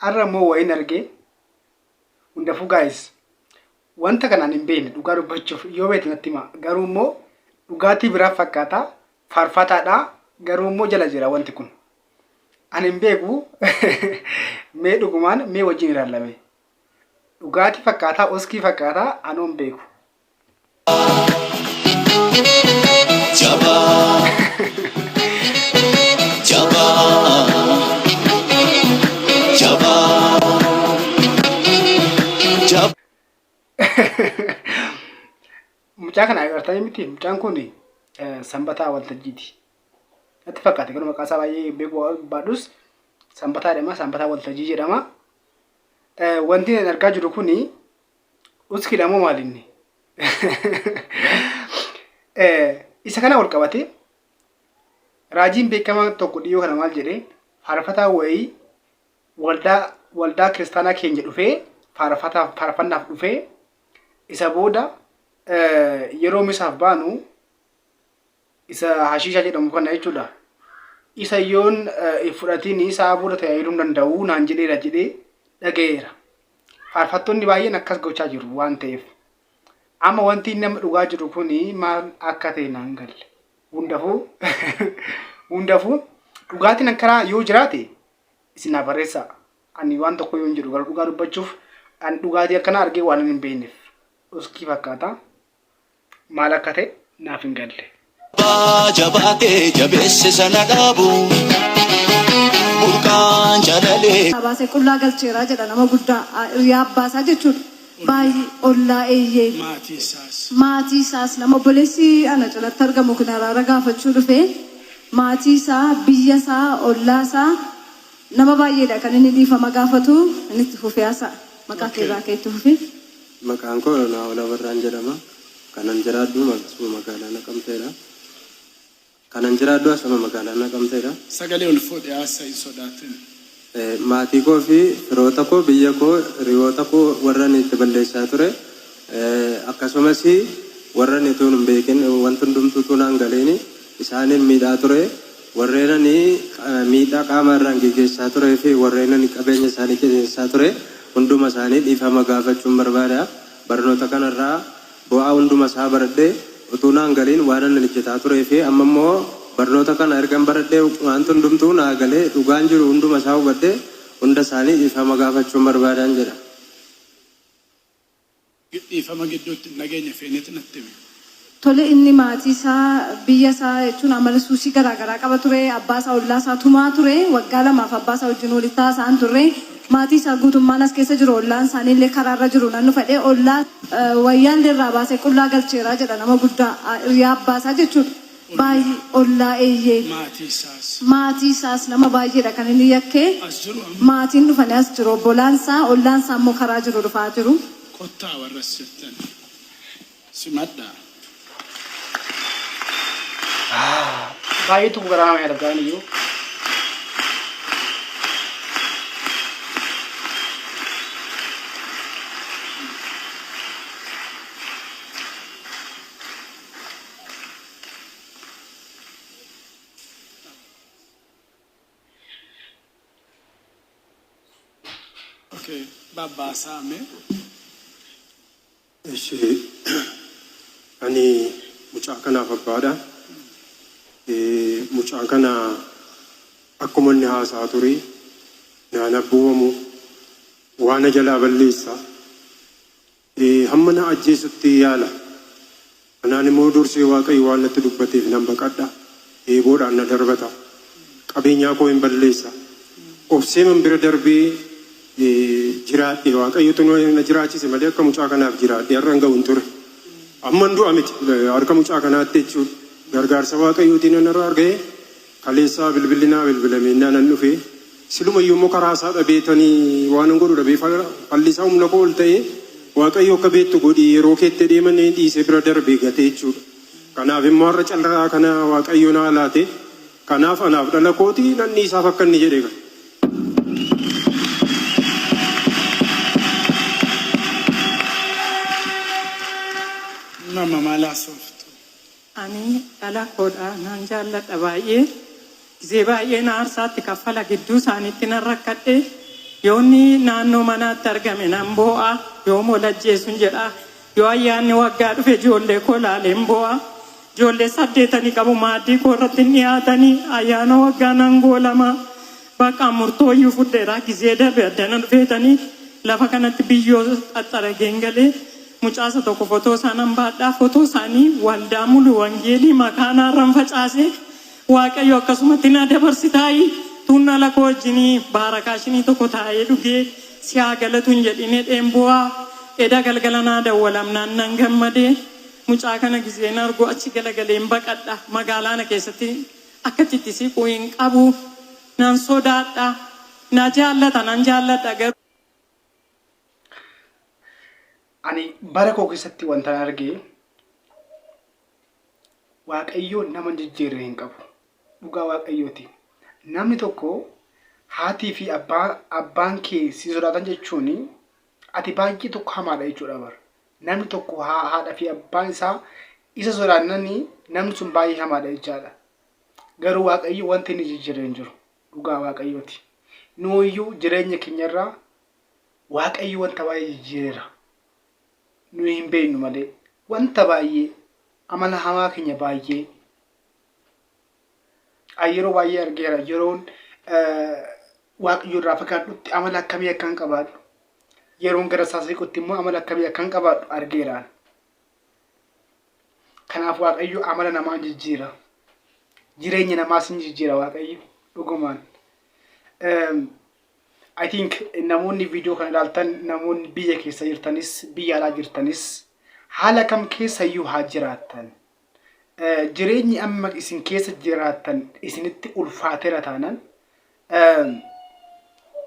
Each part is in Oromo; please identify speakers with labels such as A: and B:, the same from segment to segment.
A: arramoo wayin argee hundaafuu guys wanta kanaan hin beekne dhugaa dubbachuuf yoo beekne natti hima garuu immoo dhugaatii biraa fakkaata faarfataadha garuu immoo jala jira wanti kun ani hin beeku mee dhugumaan mee wajjin ilaalame dhugaatii fakkaata oskii fakkaata anoon beeku
B: Jaba Jaba Jaba Jaba
A: mucaa kana agartanii miti mucaan kun sanbataa waltajjiiti ati fakkaate garuu maqaa isaa baay'ee beeku baadhus sanbataadhama sanbataa waltajjii jedhama wanti ani argaa jiru kuni uskiidha moo maalinni isa kana wal qabate raajiin beekamaa tokko dhiyoo kana maal jedhee faarfataa wayii waldaa kiristaanaa keenya dhufee faarfannaaf dhufee isa booda yeroo misaaf baanu isa hashiisha jedhamu kana jechuudha isa yoon fudhatiin isaa booda tajaajiluu danda'u naan jedheera jedhee dhaga'eera faarfattoonni baay'een akkas gochaa jiru waan ta'eef amma wanti nama dhugaa jiru kuni maal akka ta'e naan galle hundaafuu dhugaatiin akkanaa yoo jiraate isin barreessaa ani waan tokko yoo jiru garuu dhugaa dubbachuuf ani dhugaatii akkanaa argee waan hin beekneef uskii fakkaata maal akka ta'e naaf hin galle.
B: Jabaatee jabeesse sana dhaabu burqaan jalalee.
C: Abaasee qullaa galcheeraa jedha nama guddaa yaabbaasaa jechuudha. Baay'ee ollaa eeyyee maatii isaas nama obboleessi ana jalatti argamu kun araara gaafachuu dhufee maatii isaa biyya isaa ollaa isaa nama baay'eedha kan inni dhiifama gaafatu inni itti fufeessa maqaa keerraa keetti fufe.
D: Maqaan koo Naawolaa Barraan jedhama. Kanan jiraadhu magaalaa Naqamteedha. Kanan jiraadhu asuma magaalaa Naqamteedha.
E: Sagalee ol fuudhee haasa hin sodaatin.
D: Maatii koo fi firoota koo biyya koo hiriyoota koo warran itti balleessaa ture akkasumas warran itoo hin beekin wanti hundumtuu naan galeeni isaaniin miidhaa ture warreen miidhaa qaama irraan gaggeessaa turee fi warreen qabeenya isaanii keessaa ture hunduma isaanii dhiifama gaafachuun barbaada barnoota kanarraa bu'aa hunduma isaa baradhee utuu naan galiin waan inni hojjetaa turee fi amma immoo barnoota kana ergan baradhee wanti hundumtuu naa galee dhugaan jiru hunduma isaa hubadhee hunda isaanii dhiifama gaafachuun barbaadaan jedha.
E: Dhiifama gidduutti nageenya feenetti natti hime.
C: Tole inni maatii isaa biyya isaa jechuun amala suusii garaagaraa qaba ture abbaa isaa ollaa isaa tumaa ture waggaa lamaaf abbaa isaa wajjin walitti haasa'an turre maatii isaa guutummaan as keessa jiru ollaan isaanii illee karaarra jiru nan fedhee ollaa wayyaan irraa baasee qullaa galcheeraa jedha nama guddaa yaabbaasaa jechuudha. Baay'ee ollaa eeyyee maatii isaas nama baay'eedha kan inni yakkee maatiin dhufanii as jiru obbolaan isaa ollaan isaa immoo karaa jiru dhufaa jiru.
E: Kottaa warra sirtan simadhaa.
A: Baay'eetu garaa nama yaada gaanii jiru.
E: Okay, Baba Same.
D: Ani mucaa kanaaf abbaadha. Mucaa kana akkuma inni haasaa ture naan abbuumamu waan jalaa balleessa. Hamma na ajjeesutti yaala. Anaan immoo dursee Waaqayyo waan natti dubbateef nan baqadha. Eeboodhaan na darbata. Qabeenyaa koo hin balleessa. Obsee man bira darbee jiraadhe Waaqayyotu na jiraachise malee akka mucaa kanaaf jiraadhe har'an ga'uun ture. Amman du'a miti harka mucaa kanaatti jechuudha. Gargaarsa Waaqayyootiin nan argee kaleessaa bilbilinaa bilbilamee nan dhufe silumayyuu immoo karaa isaa dhabeetanii waan godhu dhabee fallisaa humna koo ol ta'ee Waaqayyo akka beektu godhi yeroo keetti deemanii dhiisee bira darbee gatee jechuudha. Kanaaf immoo har'a calraa kana Waaqayyo naa laate kanaaf anaaf dhala kootii nanni isaaf akka inni jedhee gala.
E: Nama maalaa sooftu.
F: Ani dhala koodha naan jaalladha baay'ee. Gizee baay'ee na aarsaatti kaffala gidduu isaaniitti nan rakkadhe yoonni naannoo manaatti argame nan boo'a yoo molajjeesun jedha yoo ayyaanni waggaa dhufe ijoollee koo laaleen boo'a ijoollee 8 qabu maaddii koo irratti dhiyaatanii ayyaana waggaa nan goolama bakka murtooyyuu fudheeraa gizee darbe addana dhufeetanii lafa kanatti biyyoo xaxxara geengalee mucaasa tokko fotoo isaanan baadhaa fotoo isaanii waldaa mulu wangeelii makaanaarran facaase waaqayyo akkasumatti na dabarsitaayi tunna lakoo wajjinii baarakaashinii tokko taa'ee dhugee si haa galatuun jedhine dheenbu'aa eda galgala naa dawwalamnaan nan gammadee mucaa kana gizeen argu achi galagaleen baqadha magaalaana keessatti akkasitti siquu hin qabu nan sodaadha na jaallata nan jaalladha garuu
A: ani bara koo keessatti wanta argee waaqayyo nama jijjiirree hin qabu dhugaa waaqayyooti namni tokko haatii fi abbaan kee si sodaatan jechuun ati baay'ee tokko hamaadha jechuudha bar namni tokko haadha fi abbaan isaa isa sodaannanii namni sun baay'ee hamaadha jechaadha garuu waaqayyo wanti inni jijjiirree hin jiru dhugaa waaqayyooti nuuyyuu jireenya keenyarraa waaqayyo wanta baay'ee jijjiireera nuyi hin beeknu malee wanta baay'ee amala hamaa keenya baay'ee yeroo baay'ee argeera yeroon waaqayyo irraa fagaadhutti amala akkamii akkan qabaadhu yeroon gara saasiqutti immoo amala akkamii akkan qabaadhu argeeraan kanaaf waaqayyo amala namaa jijjiira jireenya namaas ni jijjiira waaqayyo dhugumaan I think namoonni video kana ilaaltan namoonni biyya keessa jirtanis biyya alaa jirtanis haala kam keessa iyyuu haa jiraattan jireenyi amma isin keessa jiraattan isinitti ulfaateera taanan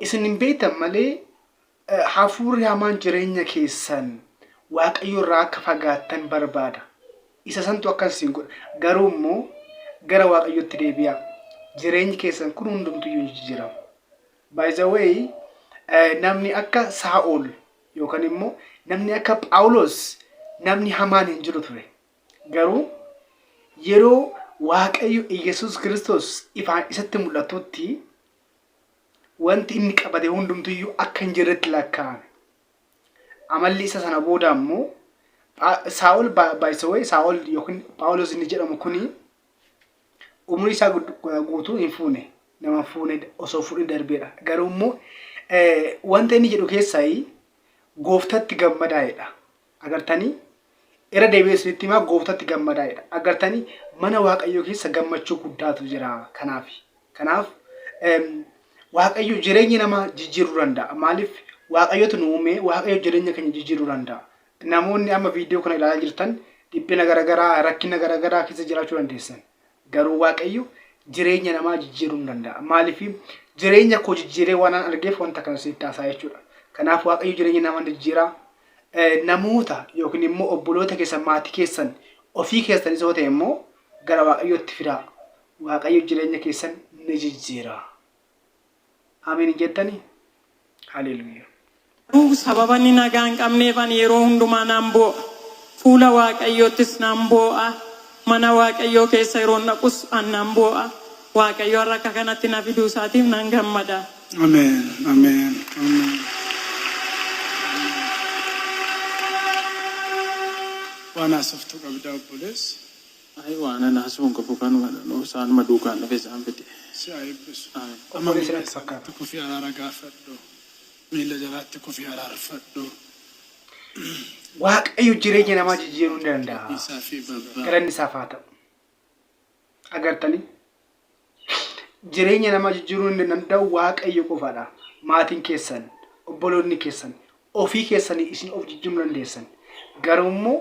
A: isin hin beektan malee hafuurri hamaan jireenya keessan waaqayyo irraa akka fagaattan barbaada isa santu akkasiin godha garuu immoo gara waaqayyotti deebi'a jireenyi keessan kun hundumtuyyuu jijjiirama by the way namni akka Saa'ol yookaan immoo namni akka Phaawulos namni hamaan hin jiru ture garuu yeroo waaqayyo Yesuus Kiristoos ifaan isatti mul'atutti wanti inni qabate hundumtuyyuu akka hin jirretti lakkaa'ame amalli isa sana booda immoo Saa'ol by the way Saa'ol yookaan Phaawulos inni jedhamu kuni umrii isaa guutuu hin fuune nama fuune osoo fuudhin darbeedha garuu immoo wanta inni jedhu keessaa gooftatti gammadaa'edha agartanii era deebi'eessinitti himaa gooftatti gammadaa'edha agartanii mana waaqayyoo keessa gammachuu guddaatu jira kanaaf waaqayyo jireenya namaa jijjiiruu danda'a maaliif waaqayyotu nu uume waaqayyo jireenya keenya jijjiiruu danda'a namoonni amma viidiyoo kana ilaalaa jirtan dhiphina garagaraa rakkina garagaraa keessa jiraachuu dandeessan garuu waaqayyo jireenya namaa jijjiiruu danda'a maaliif jireenya koo jijjiiree waan argeef wanta kana sitti haasaa jechuudha kanaaf waaqayyo jireenya namaa jijjiiraa namoota yookiin immoo obboloota keessan maatii keessan ofii keessan isa ta'e immoo gara waaqayyootti fidaa waaqayyo jireenya keessan ni jijjiira amiin jettanii haleluuyaa
F: sababa inni nagaa hin qabneef ani yeroo hundumaa nan boo'a fuula waaqayyoottis nan boo'a mana waaqayyoo keessa yeroo naqus nan boo'a waaqayyo har'a akka kanatti na fiduu isaatiif nan gammada.
E: Ameen. Ameen. Ameen. Waan haasoftu qabdaa obbolees.
G: Waan ana haasawuun qabu kan isaan maduukaan dhufe isaan fide.
E: Si haa eebbisu.
A: Amma miilatti fakkaata.
E: Kufii araara gaafadhu. Miila jalaatti kufii araarfadhu.
A: waaqayyo jireenya namaa jijjiiruu ni danda'a.
E: Isaa fi babbaa.
A: Galanni isaaf haa ta'u. Agartanii jireenya namaa jijjiiruu ni danda'u waaqayyo qofaadha. Maatiin keessan, obboloonni keessan, ofii keessanii isin of jijjiiruu dandeessan. Garuu immoo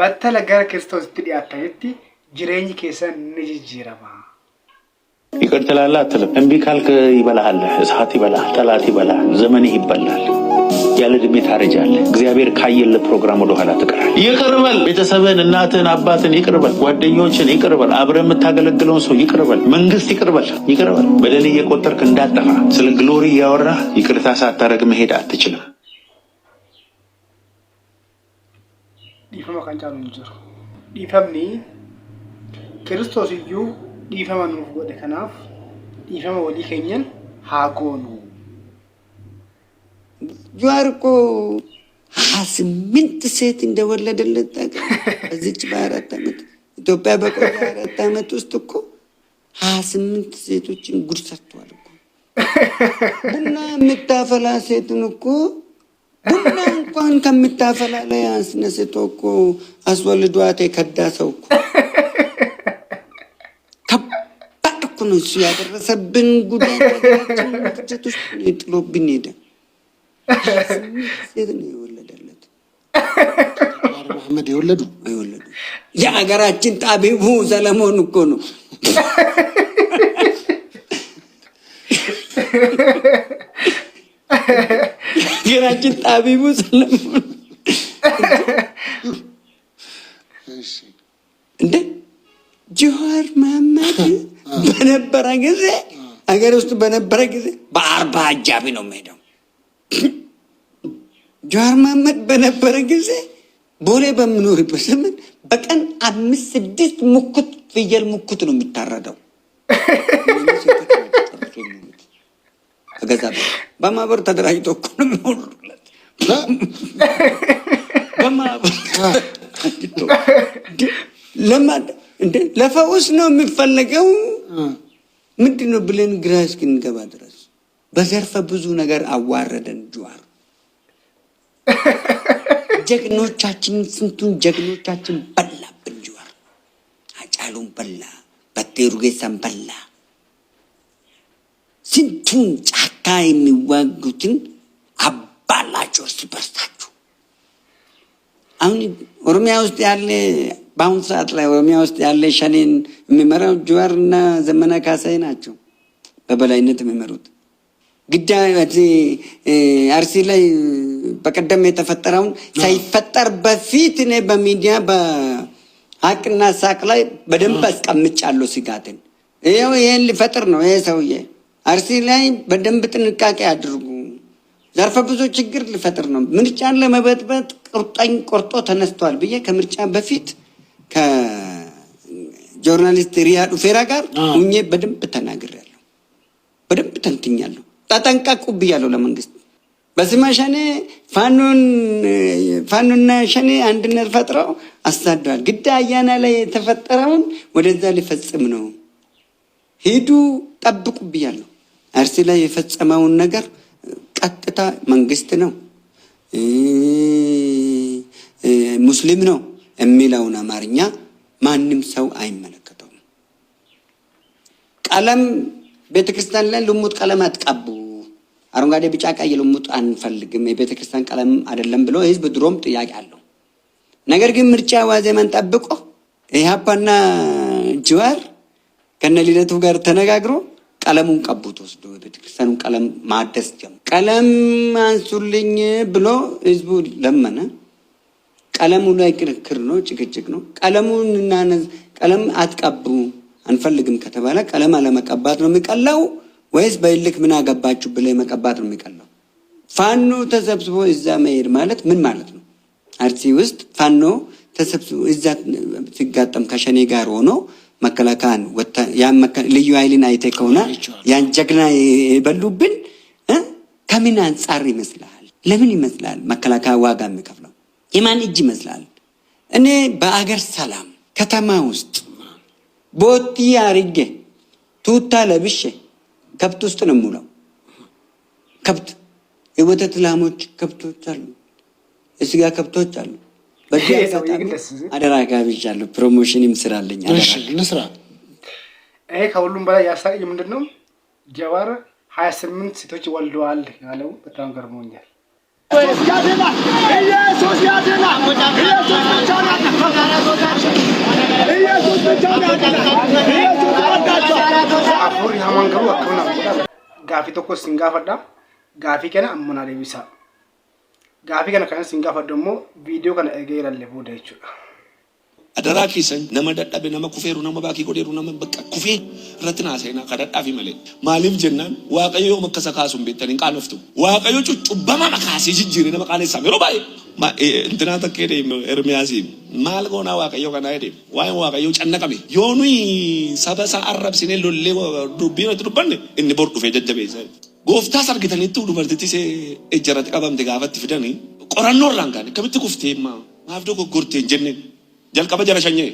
A: battala gara Kiristoositti dhiyaatanitti jireenyi keessan ni jijjiirama.
H: ይቅር ትላለህ አትልም? እምቢ ካልክ ይበላሃል፣ እሳት ይበላሃል፣ ጠላት ይበላሃል፣ ዘመንህ ይበላል፣ ያለ ዕድሜ ታረጃለህ። እግዚአብሔር ካየልህ ፕሮግራም ወደ ኋላ ትቀራለህ። ይቅር በል ቤተሰብህን፣ እናትህን፣ አባትህን ይቅር በል፣ ጓደኞችን ይቅር በል፣ አብረህ የምታገለግለውን ሰው ይቅር በል፣ መንግስት ይቅር በል፣ ይቅር በል። በደል እየቆጠርክ እንዳጠፋ ስለ ግሎሪ እያወራህ ይቅርታ ሳታደርግ መሄድ አትችልም።
A: dhiifama kan caalu hin jiru. Dhiifamni Kiristoos iyyuu. Dhiifama nuuf godhe kanaaf dhiifama walii keenyan haa goonu.
I: ጀዋር እኮ 28 ሴት እንደወለደለት ታውቃለህ? እዚች በ4 ዓመት ኢትዮጵያ በቆየ 4 ዓመት ውስጥ እኮ 28 ሴቶችን ጉድ ሰርተዋል እኮ። ቡና የምታፈላ ሴትን እኮ ቡና እንኳን ከምታፈላ ላይ አስነስቶ እኮ አስወልዷት የከዳ ሰው እኮ ከባድ እኮ ነው እሱ ያደረሰብን ጉዳት። ሴት ውስጥ ጥሎብን ሄደ። 28 ሴት ነው የወለደለት።
E: መሐመድ የወለዱ
I: የሀገራችን ጣቢቡ ሰለሞን እኮ ነው። ሀገራችን ጣቢቡ ሰለሞን እንደ ጀዋር መሐመድ በነበረ ጊዜ ሀገር ውስጥ በነበረ ጊዜ በ40 አጃቢ ነው የሚሄደው። ጀዋር መሐመድ በነበረ ጊዜ ቦሌ በምኖርበት ዘመን በቀን 5-6 ሙክት ፍየል ሙክት ነው የሚታረደው። ገዛ በማህበር ተደራጅቶ እኮ ነው የሚወሩለት። በማህበር እንደ ለፈውስ ነው የሚፈለገው ምንድን ነው ብለን ግራ እስክንገባ ድረስ በዘርፈ ብዙ ነገር አዋረደን ጀዋር። ጀግኖቻችን ስንቱን ጀግኖቻችን በላብን ጀዋር። አጫሉን በላ፣ በቴ ኡርጌሳን በላ። ስንቱን ጫካ የሚዋጉትን አባላችሁ እርስ በርሳችሁ። አሁን ኦሮሚያ ውስጥ ያለ በአሁኑ ሰዓት ላይ ኦሮሚያ ውስጥ ያለ ሸኔን የሚመራው ጀዋርና ዘመነ ካሳይ ናቸው በበላይነት የሚመሩት። አርሲ ላይ በቀደም የተፈጠረውን ሳይፈጠር በፊት እኔ በሚዲያ በሀቅና ሳቅ ላይ በደንብ አስቀምጫለሁ ስጋትን። ይህን ሊፈጥር ነው ይሄ ሰውዬ። አርሲ ላይ በደንብ ጥንቃቄ አድርጉ። ዘርፈ ብዙ ችግር ሊፈጥር ነው። ምርጫን ለመበጥበጥ ቆርጦ ተነስቷል ብዬ ከምርጫ በፊት ከጆርናሊስት ሪያድ ኡፌራ ጋር ሁኜ በደንብ ተናግሬያለሁ። በደንብ ተንትኛለሁ። ተጠንቀቁ ብያለሁ ለመንግስት። በስመ ሸኔ ፋኖና ሸኔ አንድነት ፈጥረው አሳደዋል። ግዳ አያና ላይ የተፈጠረውን ወደዛ ሊፈጽም ነው። ሂዱ ጠብቁ ብያለሁ። አርሲ ላይ የፈጸመውን ነገር ቀጥታ መንግስት ነው ሙስሊም ነው የሚለውን አማርኛ ማንም ሰው አይመለከተውም። ቀለም ቤተክርስቲያን ላይ ልሙጥ ቀለም አትቀቡ፣ አረንጓዴ ቢጫ ቀይ ልሙጥ አንፈልግም፣ የቤተክርስቲያን ቀለም አይደለም ብሎ ህዝብ ድሮም ጥያቄ አለው። ነገር ግን ምርጫ ዋዜማን ጠብቆ ኢህአፓና ጀዋር ከነሊደቱ ጋር ተነጋግሮ ቀለሙን ቀቡት ወስዶ ቤተክርስቲያኑን ቀለም ማደስ ጀመረ። ቀለም አንሱልኝ ብሎ ህዝቡ ለመነ። ቀለሙ ላይ ክርክር ነው፣ ጭቅጭቅ ነው። ቀለም አትቀቡ አንፈልግም ከተባለ ቀለም አለመቀባት ነው የሚቀለው ወይስ በይልክ ምን አገባችሁ ብለ መቀባት ነው የሚቀለው? ፋኖ ተሰብስቦ እዛ መሄድ ማለት ምን ማለት ነው? አርሲ ውስጥ ፋኖ ተሰብስቦ እዛ ሲጋጠም ከሸኔ ጋር ሆኖ መከላከያን ልዩ ኃይልን አይተ ከሆነ ያን ጀግና የበሉብን ከምን አንጻር ይመስላል? ለምን ይመስላል መከላከያ ዋጋ የሚከፍለው? የማን እጅ ይመስላል? እኔ በአገር ሰላም ከተማ ውስጥ ቦቲ አርጌ ቱታ ለብሼ ከብት ውስጥ ነው የምውለው። ከብት የወተት ላሞች ከብቶች አሉ፣ የስጋ ከብቶች አሉ። በዚህ አደራ ጋብዣለሁ። ፕሮሞሽንም ስራለኝ
E: ለስራ
A: ይሄ ከሁሉም በላይ ያሳቀኝ ምንድን ነው ጀዋር 28 ሴቶች ወልደዋል ያለው በጣም ገርሞኛል። አፉሪ ሃማንገሩ አከውና ጋፊ ቶኮ ሲንጋፈዳ ጋፊ ከነ አመና ለቢሳ ጋፊ ከነ ከነ ሲንጋፈዳ ደሞ ቪዲዮ ከነ እገይራለ ቦዳይቹ
B: አደራ ኪሰን ነመደዳበ ነመኩፌሩ ነመባኪ ጎዴሩ ነመበቃ ኩፌ ረትና ሰይና ከደዳፊ መለ ማሊም ጀናን ዋቀዮ መከሰካሱን ቤተን ቃነፍቱ ዋቀዮ ጩጩበማ መካሲ ጅጅሪ ነመቃኔ ሳሚሮ ባይ እንትና ተከደ ኤርሚያሲ ማልጎና ዋቀዮ ከናይደ ዋይ ዋቀዮ ጨነቀሚ ዮኑይ ሰበሳ አረብ ሲኔ ሎሌ ዱቢነ ትዱበን እን ቦርዱ ፈጀጀበ Gooftaas argitanitti dubartittis ejjarratti qabamte gaafatti fidanii qorannoo irraan kaane kamitti kuftee maaf dogoggortee hin jenne jalqaba jara shanyee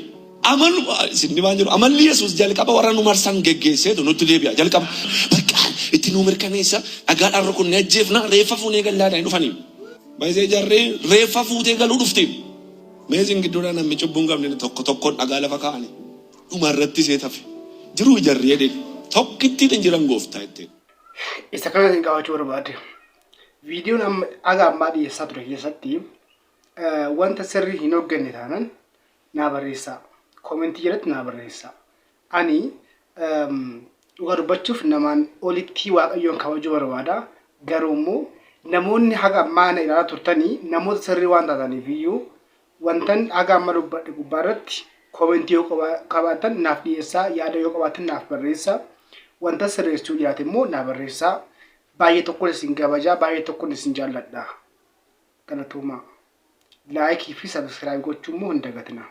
B: amalu isinni waan jiru amalli Yesuus jalqaba warra nu marsan geggeesseetu nutti deebi'a jalqaba bakka itti nu mirkaneessa dhagaadhaan rukunne ajjeefna reeffa fuunee gallaadhaan dhufanii baay'ee jarree reeffa fuutee galuu dhufte meesin gidduudhaan namni cubbuun qabne tokkoon dhagaa lafa kaa'anii dhumarratti seetafe jiruu jarree jedhe tokkittiin hin jiran gooftaa ittiin.
A: Isa kana hin qabachuu barbaade. Viidiyoon aga ammaa dhiyeessaa ture keessatti wanta sirrii hin hojjenne taanaan naa barreessaa. Koomentii jalatti naa barreessaa. Ani dhugaa dubbachuuf namaan olitti waaqayyoon kabajuu barbaada. Garuu immoo namoonni haga ammaa na ilaalaa turtanii namoota sirrii waan taataniif iyyuu wantan haga amma dubbadhe gubbaarratti koomentii yoo qabaatan naaf dhiyeessaa, yaada yoo qabaatan naaf barreessaa. Wanta sirreessuu dhiyaate immoo naa barreessaa. Baay'ee tokkoon isin kabajaa, baay'ee tokkoon isin jaalladha. Galatooma. Laayikii fi sabiskiraayib gochuu immoo hin dagatinaa.